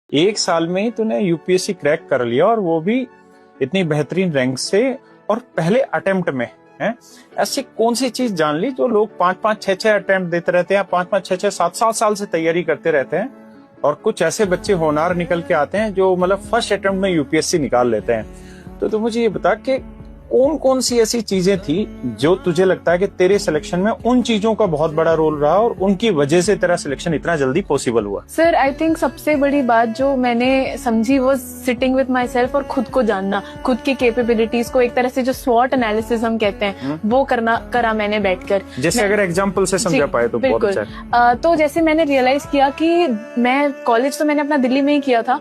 एक साल में ही तूने यूपीएससी क्रैक कर लिया और वो भी इतनी बेहतरीन रैंक से और पहले अटेम्प्ट में है। ऐसी कौन सी चीज जान ली जो लोग 5-5, 6-6 अटेम्प्ट देते रहते हैं, 5-5, 6-6, 7-7 साल से तैयारी करते रहते हैं और कुछ ऐसे बच्चे होनहार निकल के आते हैं जो मतलब फर्स्ट अटेम्प्ट में यूपीएससी निकाल लेते हैं। तो तू मुझे ये बता कि कौन कौन सी ऐसी चीजें थी जो तुझे लगता है कि तेरे सिलेक्शन में उन चीजों का बहुत बड़ा रोल रहा और उनकी वजह से तेरा सिलेक्शन इतना जल्दी पॉसिबल हुआ? सर आई थिंक सबसे बड़ी बात जो मैंने समझी वो सिटिंग विद माई सेल्फ और खुद को जानना, खुद की कैपेबिलिटीज को एक तरह से जो स्वॉट एनालिसिस हम कहते हैं वो करा मैंने बैठकर। जैसे अगर एग्जाम्पल से समझा पाए तो बहुत अच्छा है। तो जैसे मैंने रियलाइज किया कि मैं कॉलेज तो मैंने अपना दिल्ली में ही किया था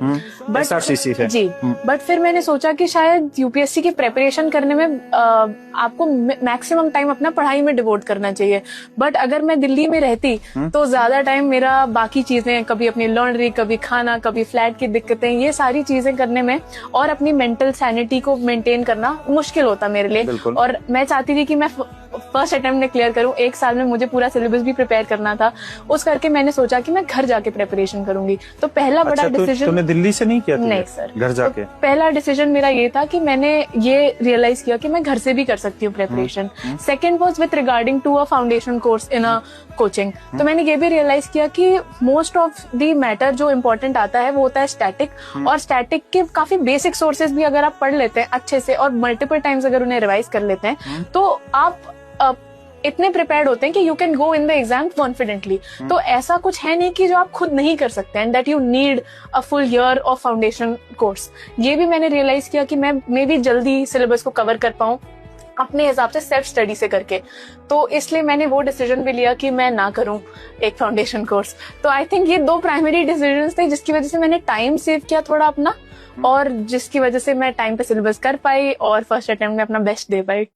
SRCC से जी, बट फिर मैंने सोचा कि शायद यूपीएससी की प्रेपरेशन करने में आपको मैक्सिमम टाइम अपना पढ़ाई में डिवोट करना चाहिए। बट अगर मैं दिल्ली में रहती तो ज्यादा टाइम मेरा बाकी चीजें, कभी अपनी लॉन्ड्री, कभी खाना, कभी फ्लैट की दिक्कतें, ये सारी चीजें करने में और अपनी मेंटल सैनिटी को मेंटेन करना मुश्किल होता मेरे लिए। और मैं चाहती थी कि मैं फर्स्ट अटेम्प्ट में क्लियर करूं। एक साल में मुझे पूरा सिलेबस भी प्रिपेयर करना था, उस करके मैंने सोचा कि मैं घर जाके प्रिपरेशन करूंगी। तो पहला बड़ा डिसीजन तूने दिल्ली से नहीं किया? नहीं सर, घर जाके। तो पहला डिसीजन मेरा ये था कि मैंने ये रियलाइज किया कि मैं घर से भी कर सकती हूँ preparation. Second was with regarding to a foundation course in a coaching. तो मैंने ये भी रियलाइज किया कि मोस्ट ऑफ द मैटर जो इम्पोर्टेंट आता है वो होता है स्टैटिक, और स्टैटिक के काफी बेसिक सोर्सेज भी अगर आप पढ़ लेते हैं अच्छे से और मल्टीपल टाइम्स अगर उन्हें रिवाइज कर लेते हैं तो आप इतने प्रिपेयर्ड होते हैं कि you can go in the exam confidently. तो ऐसा कुछ है नहीं कि जो आप खुद नहीं कर सकते हैं, that you need a full year of foundation course. ये भी मैंने रियलाइज किया कि मैं भी जल्दी सिलेबस को कवर कर पाऊं अपने हिसाब से सेल्फ स्टडी से करके। तो इसलिए मैंने वो डिसीजन भी लिया कि मैं ना करूं एक फाउंडेशन कोर्स। तो आई थिंक ये दो प्राइमरी डिसीजंस थे जिसकी वजह से मैंने टाइम सेव किया थोड़ा अपना, और जिसकी वजह से मैं टाइम पे सिलेबस कर पाई और फर्स्ट अटेम्प्ट में अपना बेस्ट दे पाई।